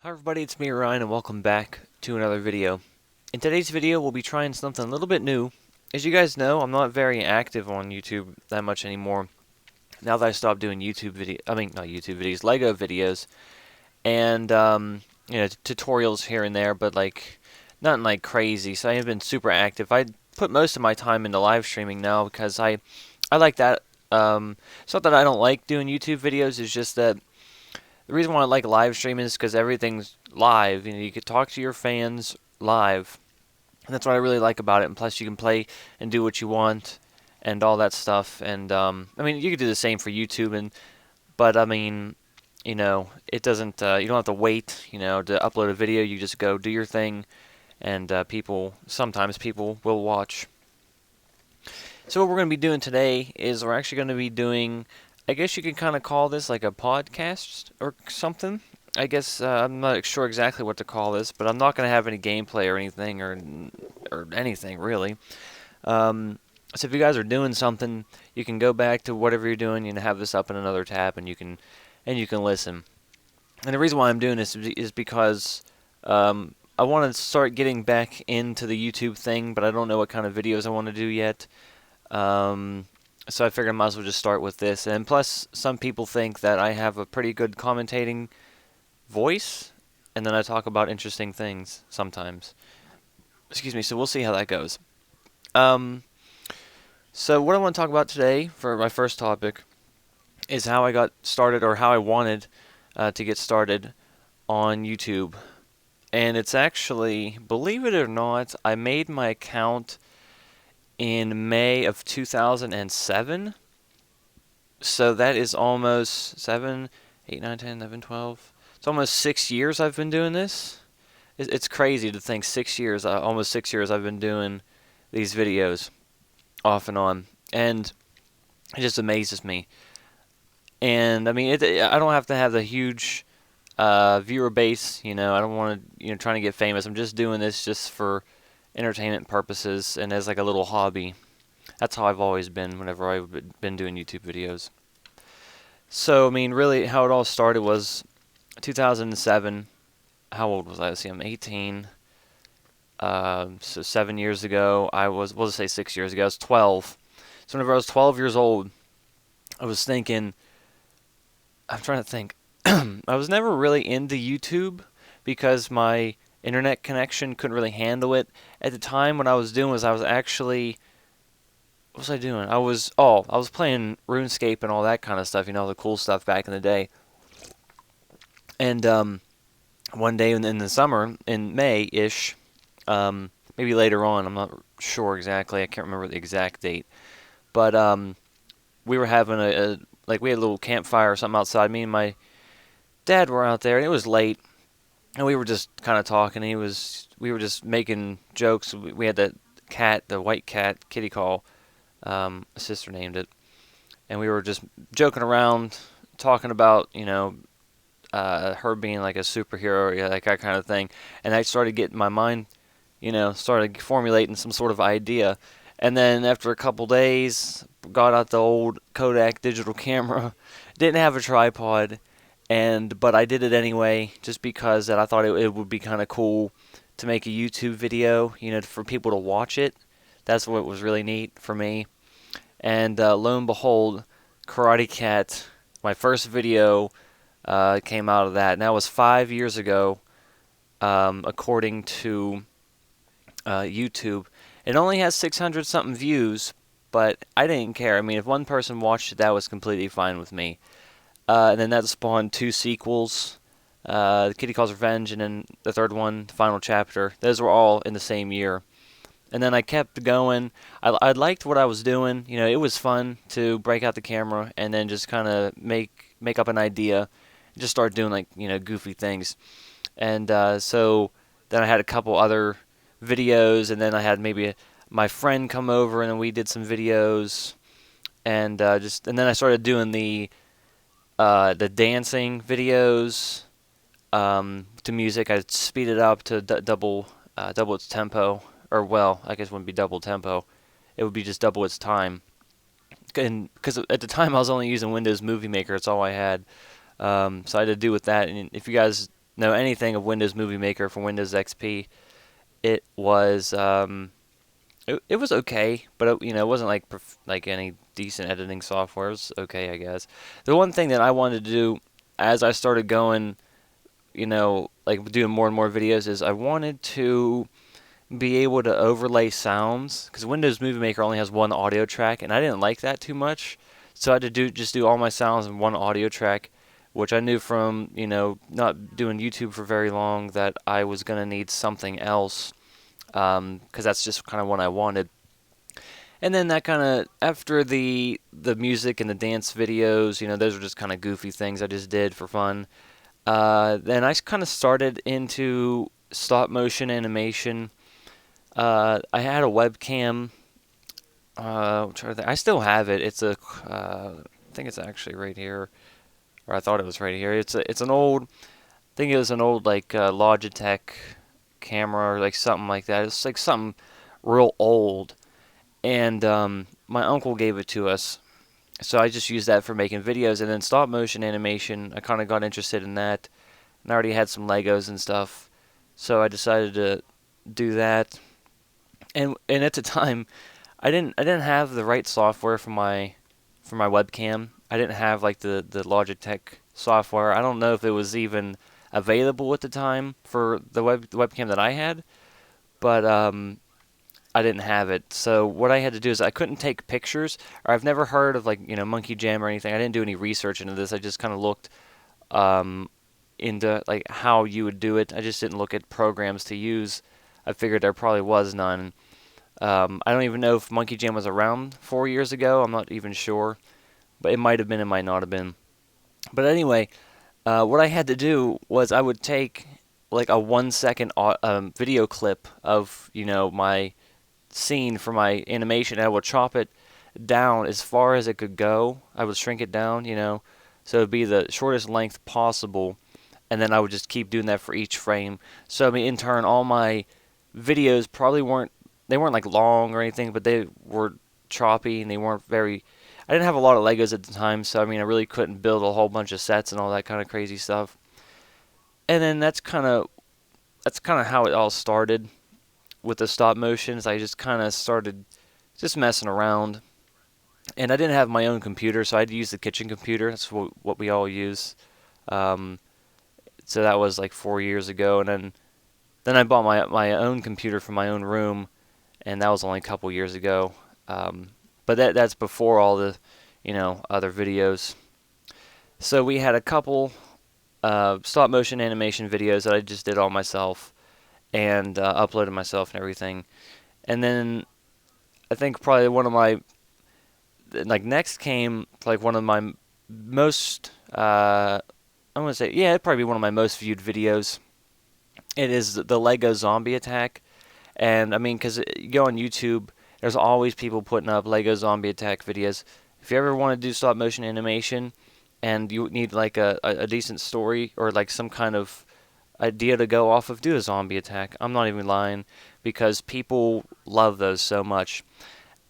Hi everybody, it's me Ryan and welcome back to another video. In today's video we'll be trying something a little bit new. As you guys know, I'm not very active on YouTube that much anymore. Now that I stopped doing not YouTube videos, Lego videos and tutorials here and there, but like nothing like crazy. So I haven't been super active. I put most of my time into live streaming now because I like that. It's not that I don't like doing YouTube videos, it's just that the reason why I like live streaming is because everything's live. You could talk to your fans live, and that's what I really like about it. And plus, you can play and do what you want, and all that stuff. And you could do the same for YouTube, but it doesn't. You don't have to wait, to upload a video. You just go do your thing, and sometimes people will watch. So what we're going to be doing today is we're actually going to be doing, I guess you could kind of call this like a podcast or something. I guess I'm not sure exactly what to call this, but I'm not going to have any gameplay or anything or anything really. So if you guys are doing something, you can go back to whatever you're doing and have this up in another tab, and you can listen. And the reason why I'm doing this is because I want to start getting back into the YouTube thing, but I don't know what kind of videos I want to do yet. So I figured I might as well just start with this. And plus, some people think that I have a pretty good commentating voice, and then I talk about interesting things sometimes. Excuse me, so we'll see how that goes. So what I want to talk about today for my first topic is how I got started, or how I wanted to get started on YouTube. And it's actually, believe it or not, I made my account in May of 2007. So that is almost 7, 8, 9, 10, 11, 12. It's almost 6 years I've been doing this. It's crazy to think 6 years, almost 6 years I've been doing these videos off and on. And it just amazes me. And I don't have to have the huge viewer base, I don't want to, trying to get famous. I'm just doing this just for entertainment purposes and as like a little hobby. That's how I've always been whenever I've been doing YouTube videos. So, really how it all started was 2007. How old was I? Let's see, I'm 18. So 7 years ago, we'll just say 6 years ago, I was 12. So whenever I was 12 years old, I was thinking, I'm trying to think, I was never really into YouTube because my internet connection couldn't really handle it. At the time, what I was doing was what was I doing? I was playing RuneScape and all that kind of stuff, the cool stuff back in the day. And one day in the summer, in May-ish, maybe later on, I'm not sure exactly, I can't remember the exact date, but we were having we had a little campfire or something outside. Me and my dad were out there, and it was late, and we were just kind of talking. We were just making jokes. We had that cat, the white cat, Kitty Call. A sister named it, and we were just joking around, talking about her being like a superhero, like that kind of thing. And I started getting my mind, started formulating some sort of idea. And then after a couple days, got out the old Kodak digital camera. Didn't have a tripod, but I did it anyway, just because that I thought it would be kind of cool to make a YouTube video, for people to watch it. That's what was really neat for me. And lo and behold, Karate Cat, my first video, came out of that. And that was 5 years ago, according to YouTube. It only has 600 something views, but I didn't care. If one person watched it, that was completely fine with me. And then that spawned 2 sequels, The Kitty Calls Revenge, and then the third one, The Final Chapter. Those were all in the same year. And then I kept going. I liked what I was doing. It was fun to break out the camera and then just kind of make up an idea and just start doing goofy things. And so then I had a couple other videos, and then I had maybe my friend come over, and then we did some videos, and then I started doing the dancing videos to music. I'd speed it up to double its tempo. Or, well, I guess it wouldn't be double tempo. It would be just double its time. Because at the time I was only using Windows Movie Maker. That's all I had. So I had to do with that. And if you guys know anything of Windows Movie Maker from Windows XP, it was it was okay, but it wasn't like like any decent editing software. It was okay, I guess. The one thing that I wanted to do as I started going, like doing more and more videos, is I wanted to be able to overlay sounds, because Windows Movie Maker only has one audio track, and I didn't like that too much. So I had to just do all my sounds in one audio track, which I knew from not doing YouTube for very long that I was gonna need something else, because that's just kind of what I wanted. And then that kind of, after the music and the dance videos, those were just kind of goofy things I just did for fun. Then I kind of started into stop motion animation. I had a webcam. I still have it. I think it's actually right here, or I thought it was right here. It's an old. I think it was an old like Logitech camera or like something like that. It's like something real old, and my uncle gave it to us. So I just used that for making videos, and then stop motion animation. I kind of got interested in that, and I already had some Legos and stuff, so I decided to do that. And at the time, I didn't have the right software for my webcam. I didn't have like the Logitech software. I don't know if it was even available at the time for the webcam that I had, but I didn't have it. So what I had to do is I couldn't take pictures, or I've never heard of like Monkey Jam or anything. I didn't do any research into this. I just kind of looked um, into like how you would do it. I just didn't look at programs to use. I figured there probably was none. I don't even know if Monkey Jam was around 4 years ago. I'm not even sure, but it might have been, it might not have been. But anyway, what I had to do was I would take like a 1 second video clip of my scene for my animation, and I would chop it down as far as it could go. I would shrink it down, so it would be the shortest length possible, and then I would just keep doing that for each frame. So I mean, in turn, all my videos probably weren't like long or anything, but they were choppy and they weren't very. I didn't have a lot of Legos at the time, so I mean, I really couldn't build a whole bunch of sets and all that kind of crazy stuff. And then that's kind of how it all started with the stop motions. I just kind of started just messing around, and I didn't have my own computer, so I had to use the kitchen computer. That's what we all use. Um, so that was like 4 years ago, and then I bought my own computer for my own room, and that was only a couple years ago. But that's before all the other videos. So we had a couple stop motion animation videos that I just did all myself and uploaded myself and everything. And then I think probably one of my like next came like one of my most I'm gonna say, yeah, it'd probably be one of my most viewed videos. It is the Lego Zombie Attack, and I mean, because you go on YouTube, there's always people putting up Lego Zombie Attack videos. If you ever want to do stop motion animation, and you need like a decent story or like some kind of idea to go off of, do a zombie attack. I'm not even lying, because people love those so much.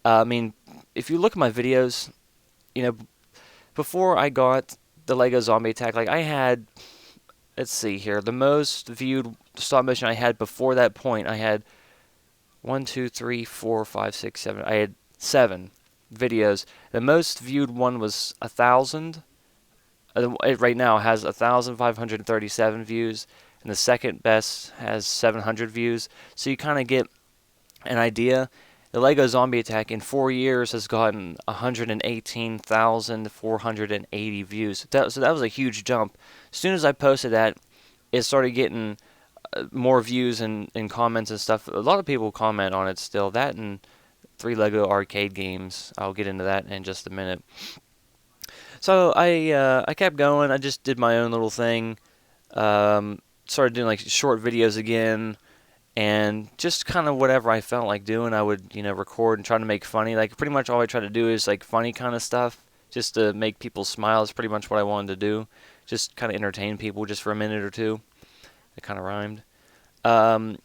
I mean, if you look at my videos, you know, before I got the Lego Zombie Attack, like I had, let's see here, the most viewed stop motion I had before that point, I had 1, 2, 3, 4, 5, 6, 7. I had 7 videos. The most viewed one was 1,000. It right now has 1,537 views, and the second best has 700 views. So you kind of get an idea. The Lego Zombie Attack in 4 years has gotten 118,480 views. So that was a huge jump. As soon as I posted that, it started getting more views and comments and stuff. A lot of people comment on it still. That and 3 Lego arcade games. I'll get into that in just a minute. So I kept going. I just did my own little thing. Started doing like short videos again, and just kind of whatever I felt like doing, I would record and try to make funny. Like pretty much all I try to do is like funny kind of stuff, just to make people smile. Is pretty much what I wanted to do. Just kind of entertain people just for a minute or two. It kind of rhymed. And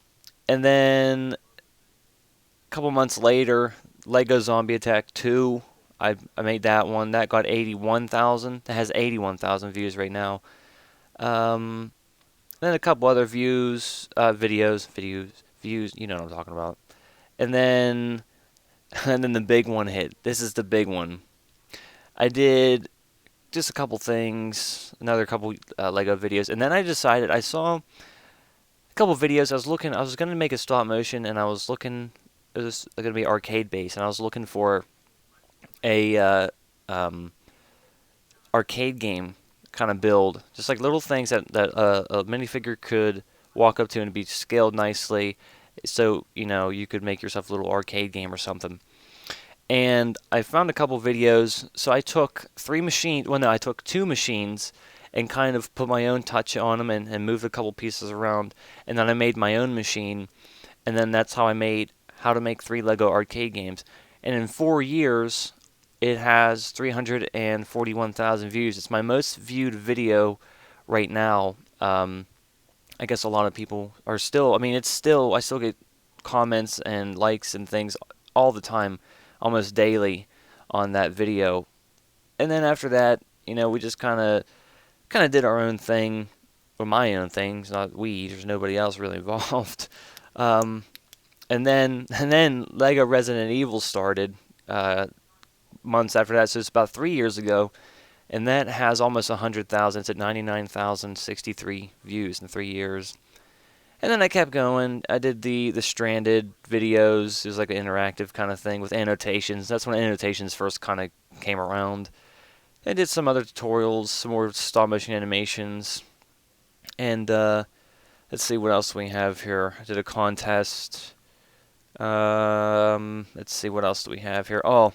then a couple months later, Lego Zombie Attack 2. I made that one. That got 81,000. That has 81,000 views right now. then a couple other views. You know what I'm talking about. And then, and then the big one hit. This is the big one. I did just a couple things, another couple Lego videos, and then I decided I saw a couple videos. I was gonna make a stop motion, and I was looking. It was gonna be arcade based, and I was looking for a um, arcade game kind of build, just like little things that a minifigure could walk up to and be scaled nicely, so you could make yourself a little arcade game or something. And I found a couple videos. So I took three machines. Well, no, I took two machines and kind of put my own touch on them and moved a couple pieces around. And then I made my own machine. And then that's how I made how to make three Lego arcade games. And in 4 years, it has 341,000 views. It's my most viewed video right now. I guess a lot of people are still. I mean, I still get comments and likes and things all the time, almost daily, on that video. And then after that, we just kind of did our own thing, or my own things. Not we. There's nobody else really involved. Um, and then Lego Resident Evil started months after that. So it's about 3 years ago, and that has almost 100,000. It's at 99,063 views in 3 years. And then I kept going. I did the Stranded videos. It was like an interactive kind of thing with annotations. That's when annotations first kind of came around. I did some other tutorials, some more stop motion animations. And let's see what else we have here. I did a contest. Let's see what else do we have here. Oh,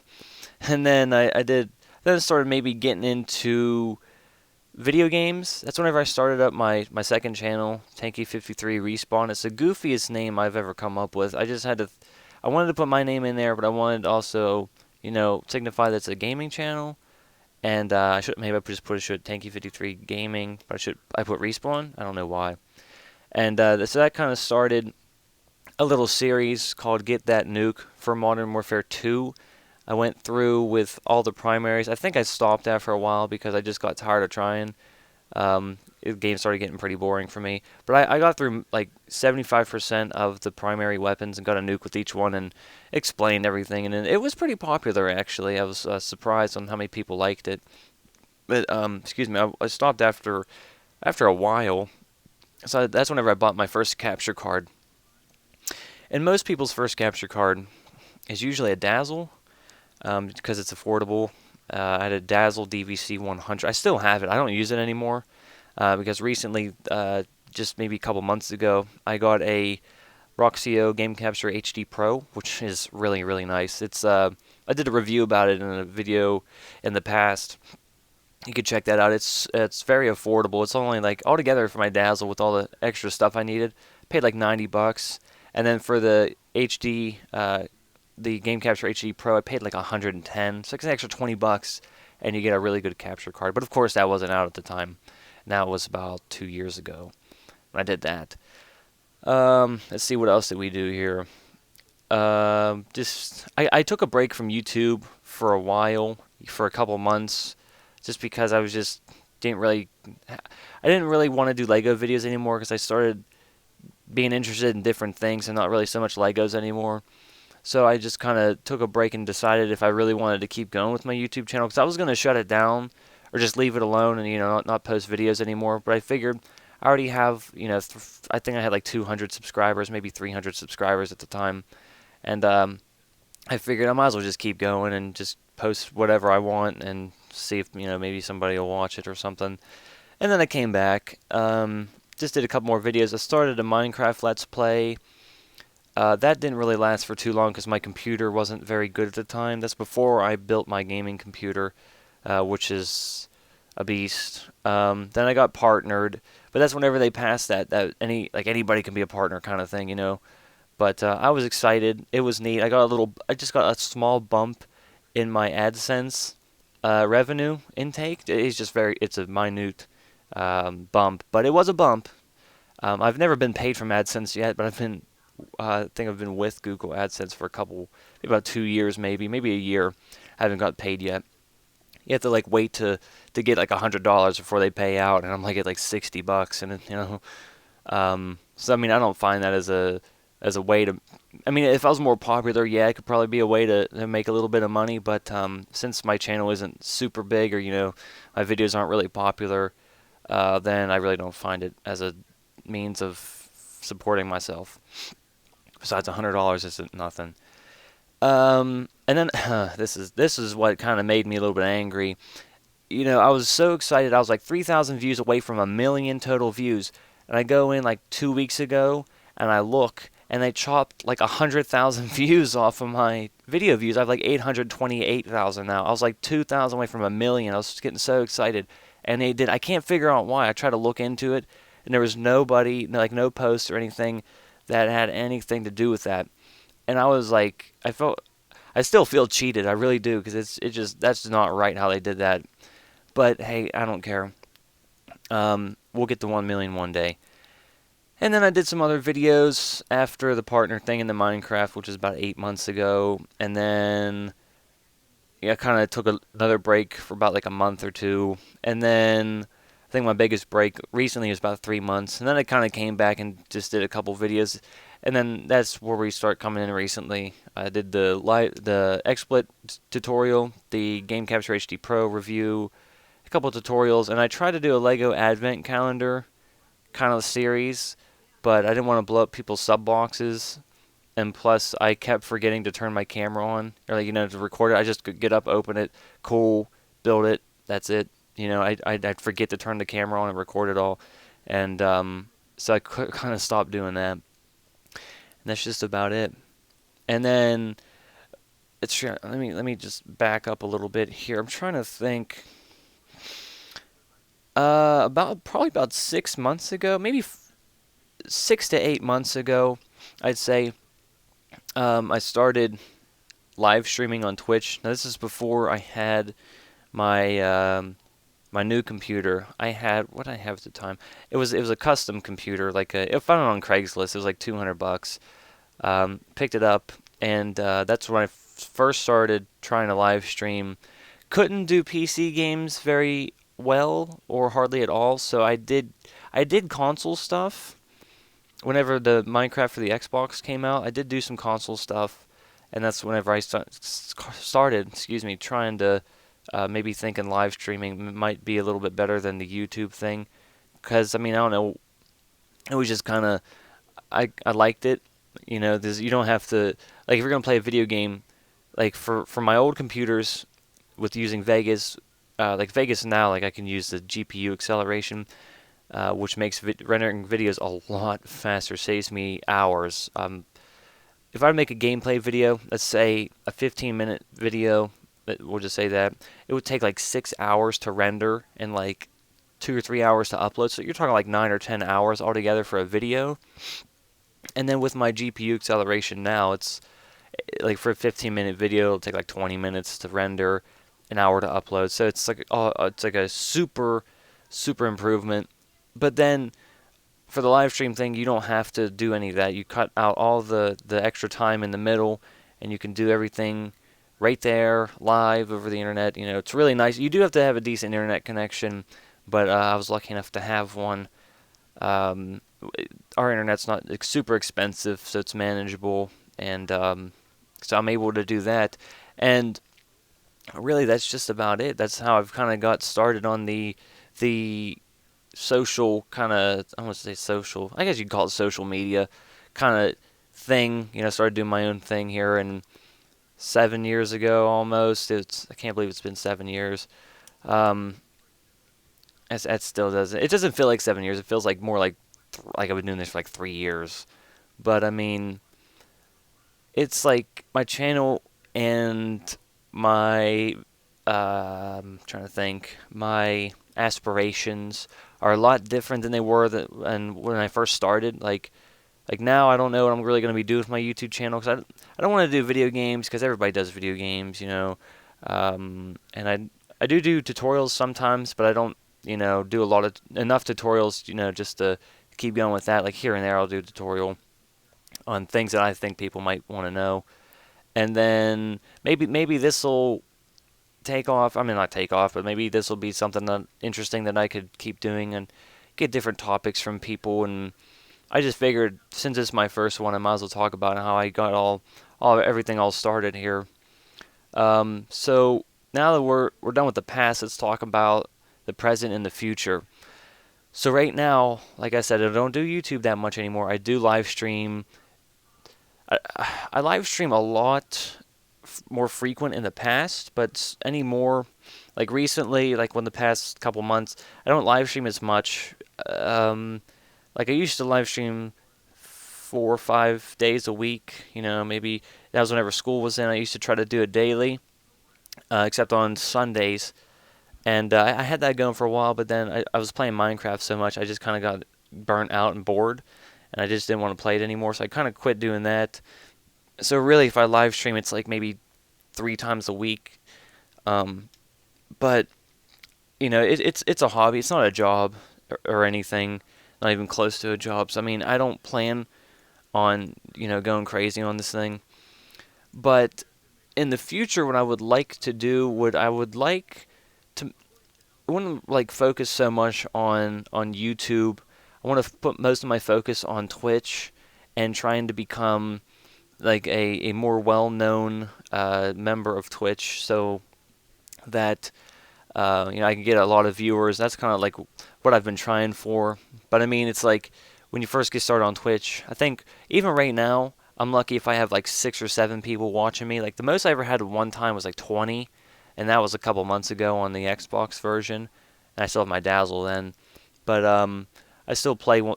and then then I started maybe getting into video games. That's whenever I started up my second channel, Tanky53 Respawn. It's the goofiest name I've ever come up with. I wanted to put my name in there, but I wanted to also, signify that it's a gaming channel. And maybe I just put Tanky53 Gaming, but I put Respawn. I don't know why. And so that kind of started a little series called Get That Nuke for Modern Warfare 2. I went through with all the primaries. I think I stopped after a while because I just got tired of trying. The game started getting pretty boring for me. But I got through like 75% of the primary weapons and got a nuke with each one and explained everything. And it was pretty popular, actually. I was surprised on how many people liked it. But, excuse me, I stopped after a while. So that's whenever I bought my first capture card. And most people's first capture card is usually a Dazzle. Because it's affordable. I had a Dazzle DVC 100. I still have it. I don't use it anymore because recently, just maybe a couple months ago, I got a Roxio Game Capture HD Pro, which is really, really nice. I did a review about it in a video in the past. You could check that out. It's very affordable. It's only like altogether for my Dazzle with all the extra stuff I needed, paid like $90, and then for the HD. The Game Capture HD Pro, I paid like 110, so it's an extra $20, and you get a really good capture card. But of course, that wasn't out at the time. Now it was about 2 years ago when I did that. Let's see, what else did we do here? I took a break from YouTube for a while, for a couple months, just because I didn't really want to do Lego videos anymore because I started being interested in different things and not really so much Legos anymore. So I just kind of took a break and decided if I really wanted to keep going with my YouTube channel, because I was going to shut it down or just leave it alone and not post videos anymore. But I figured I already have I think I had like 200 subscribers, maybe 300 subscribers at the time, and I figured I might as well just keep going and just post whatever I want and see if maybe somebody will watch it or something. And then I came back, just did a couple more videos. I started a Minecraft Let's Play. That didn't really last for too long because my computer wasn't very good at the time. That's before I built my gaming computer, which is a beast. Then I got partnered, but that's whenever they passed that anybody can be a partner kind of thing, But I was excited. It was neat. I just got a small bump in my AdSense revenue intake. It's a minute bump, but it was a bump. I've never been paid from AdSense yet, but I think I've been with Google AdSense for maybe about 2 years, maybe a year. I haven't got paid yet. You have to wait to get like $100 before they pay out, and I'm at like $60, and So I mean, I don't find that as a way to. I mean, if I was more popular, yeah, it could probably be a way to make a little bit of money. But since my channel isn't super big, or my videos aren't really popular, then I really don't find it as a means of supporting myself. Besides, $100 isn't nothing. And then this is what kind of made me a little bit angry. I was so excited. I was like 3,000 views away from a million total views, and I go in like 2 weeks ago, and I look, and they chopped like 100,000 views off of my video views. I have like 828,000 now. I was like 2,000 away from a million. I was just getting so excited, and they did. I can't figure out why. I tried to look into it, and there was nobody, like no post or anything that had anything to do with that. And I was like, I still feel cheated. I really do, because that's not right how they did that. But hey, I don't care. We'll get to 1 million one day. And then I did some other videos after the partner thing in the Minecraft, which was about 8 months ago. And then I kind of took another break for about like a month or two. And then I think my biggest break recently was about 3 months. And then I kind of came back and just did a couple videos. And then that's where we start coming in recently. I did the XSplit tutorial, the Game Capture HD Pro review, a couple tutorials, and I tried to do a Lego Advent Calendar kind of series, but I didn't want to blow up people's sub boxes. And plus, I kept forgetting to turn my camera on, or to record it. I just could get up, open it, cool, build it. That's it. I'd forget to turn the camera on and record it all, and so I kind of stopped doing that. And that's just about it. And then let me just back up a little bit here. I'm trying to think. Probably about 6 months ago, maybe 6 to 8 months ago, I'd say. I started live streaming on Twitch. Now this is before I had my new computer. What did I have at the time? It was a custom computer, I found it on Craigslist. It was like $200. Picked it up, and that's when I first started trying to live stream. Couldn't do PC games very well or hardly at all, so I did console stuff. Whenever the Minecraft for the Xbox came out, I did do some console stuff, and that's whenever I started, trying to maybe thinking live streaming might be a little bit better than the YouTube thing. Because, I mean, I don't know, it was just kind of, I liked it. You don't have to, like, if you're going to play a video game, like, for my old computers with using Vegas, like Vegas now, like, I can use the GPU acceleration, which makes rendering videos a lot faster, saves me hours. If I make a gameplay video, let's say a 15-minute video, we'll just say that, it would take like 6 hours to render and like 2 or 3 hours to upload. So you're talking like 9 or 10 hours altogether for a video. And then with my GPU acceleration now, it's like for a 15-minute video, it'll take like 20 minutes to render, an hour to upload. So it's like a super improvement. But then for the live stream thing, you don't have to do any of that. You cut out all the extra time in the middle, and you can do everything right there, live over the internet. It's really nice. You do have to have a decent internet connection, but I was lucky enough to have one. Our internet's not super expensive, so it's manageable, and so I'm able to do that. And really, that's just about it. That's how I've kind of got started on the social kind of, I want to say social, I guess you'd call it social media kind of thing. Started doing my own thing here, and 7 years ago almost. I can't believe it's been 7 years. That still doesn't. It doesn't feel like 7 years. It feels like more like I've been doing this for like 3 years. But I mean, it's like my channel and my I'm trying to think, my aspirations are a lot different than they were and when I first started. Like now, I don't know what I'm really going to be doing with my YouTube channel, because I don't want to do video games, because everybody does video games, and I do tutorials sometimes, but I don't do enough tutorials, just to keep going with that. Like here and there, I'll do a tutorial on things that I think people might want to know, and then maybe this will take off. I mean, not take off, but maybe this will be something interesting that I could keep doing and get different topics from people, and I just figured since it's my first one, I might as well talk about how I got everything all started here. So now that we're done with the past, let's talk about the present and the future. So right now, like I said, I don't do YouTube that much anymore. I do live stream. I, I live stream a lot more frequent in the past, but anymore, like recently, like when the past couple months, I don't live stream as much. Like I used to live stream 4 or 5 days a week. Maybe that was whenever school was in. I used to try to do it daily, except on Sundays. And I had that going for a while, but then I was playing Minecraft so much, I just kind of got burnt out and bored, and I just didn't want to play it anymore, so I kind of quit doing that. So really, if I live stream, it's like maybe 3 times a week. Um, but it's a hobby. It's not a job or anything. Not even close to a job. So I mean, I don't plan on going crazy on this thing. But in the future, what I would like to do, I would like to. I wouldn't like focus so much on YouTube. I want to put most of my focus on Twitch and trying to become like a more well-known member of Twitch, so that I can get a lot of viewers. That's kind of like what I've been trying for. But I mean, it's like when you first get started on Twitch, I think even right now, I'm lucky if I have like 6 or 7 people watching me. Like the most I ever had at one time was like 20, and that was a couple months ago on the Xbox version. And I still have my Dazzle then, but I still play on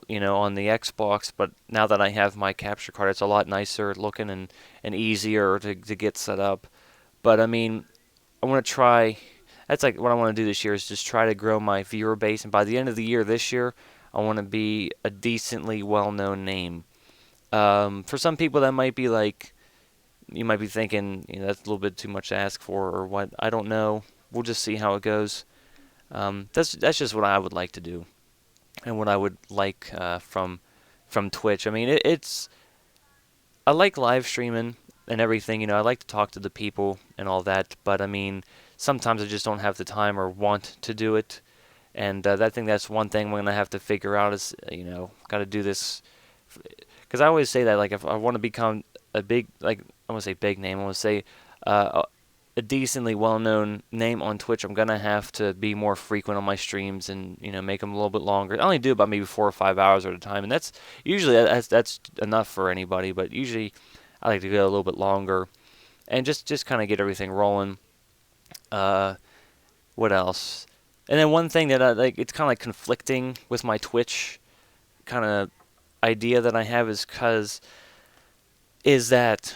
the Xbox. But now that I have my capture card, it's a lot nicer looking and easier to get set up. But I mean, I want to try. That's like what I want to do this year is just try to grow my viewer base, and by the end of the year this year, I want to be a decently well-known name. For some people, that might be like you might be thinking, that's a little bit too much to ask for, or what. I don't know. We'll just see how it goes. That's just what I would like to do, and what I would like from Twitch. I mean, I like live streaming and everything. I like to talk to the people and all that. But I mean, sometimes I just don't have the time or want to do it. And I think that's one thing we're gonna have to figure out is got to do this. Because I always say that like if I want to become a big like I want to say big name, I want to say a decently well-known name on Twitch, I'm gonna have to be more frequent on my streams and make them a little bit longer. I only do about maybe 4 or 5 hours at a time, and that's usually that's enough for anybody. But usually I like to go a little bit longer and just kind of get everything rolling. What else? And then one thing that I like, it's kind of like conflicting with my Twitch kind of idea that I have is that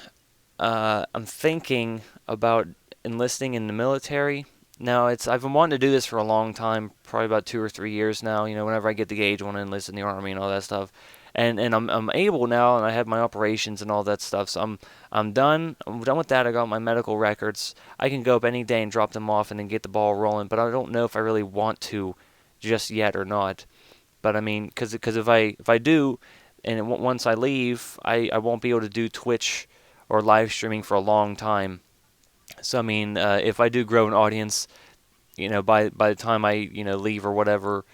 I'm thinking about enlisting in the military. Now I've been wanting to do this for a long time, probably about 2 or 3 years now. Whenever I get the gauge, I want to enlist in the army and all that stuff. And I'm able now, and I have my operations and all that stuff. So I'm done. I'm done with that. I got my medical records. I can go up any day and drop them off and then get the ball rolling. But I don't know if I really want to just yet or not. But I mean, because if I do, and once I leave, I won't be able to do Twitch or live streaming for a long time. So I mean, if I do grow an audience, by the time I leave or whatever,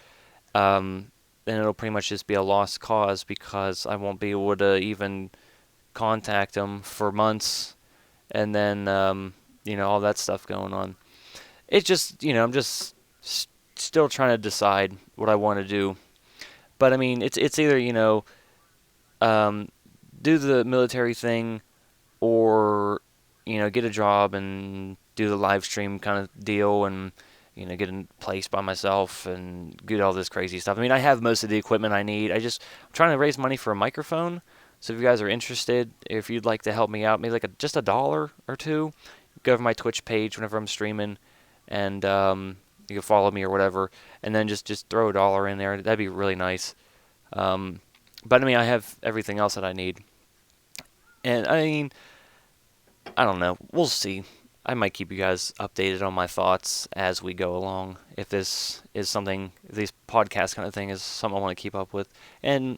then it'll pretty much just be a lost cause because I won't be able to even contact them for months, and then all that stuff going on. It's just I'm just still trying to decide what I want to do. But I mean, it's either do the military thing or get a job and do the live stream kind of deal and get in place by myself and get all this crazy stuff. I mean, I have most of the equipment I need. I'm trying to raise money for a microphone. So if you guys are interested, if you'd like to help me out, maybe like just $1 or $2, go over my Twitch page whenever I'm streaming, and you can follow me or whatever, and then just throw $1 in there. That'd be really nice. But I mean, I have everything else that I need, and I mean, I don't know. We'll see. I might keep you guys updated on my thoughts as we go along. If this podcast kind of thing is something I want to keep up with, and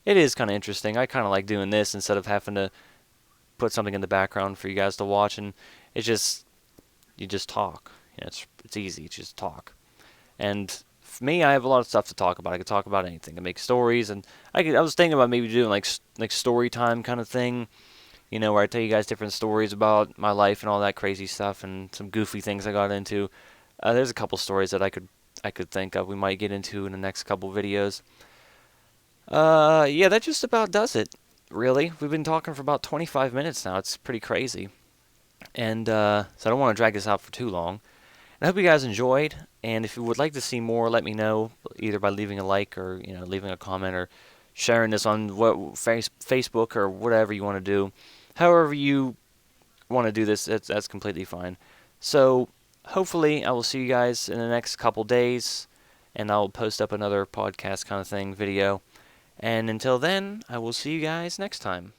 it is kind of interesting. I kind of like doing this instead of having to put something in the background for you guys to watch, and you just talk. It's easy. You just talk, and for me, I have a lot of stuff to talk about. I could talk about anything. I make stories, and I was thinking about maybe doing like story time kind of thing, where I tell you guys different stories about my life and all that crazy stuff and some goofy things I got into. There's a couple stories that I could think of we might get into in the next couple videos. Yeah, that just about does it. Really, we've been talking for about 25 minutes now. It's pretty crazy, and so I don't want to drag this out for too long. I hope you guys enjoyed, and if you would like to see more, let me know either by leaving a like or leaving a comment or sharing this on Facebook or whatever you want to do. However you want to do this, that's completely fine. So hopefully I will see you guys in the next couple days, and I'll post up another podcast kind of thing video. And until then, I will see you guys next time.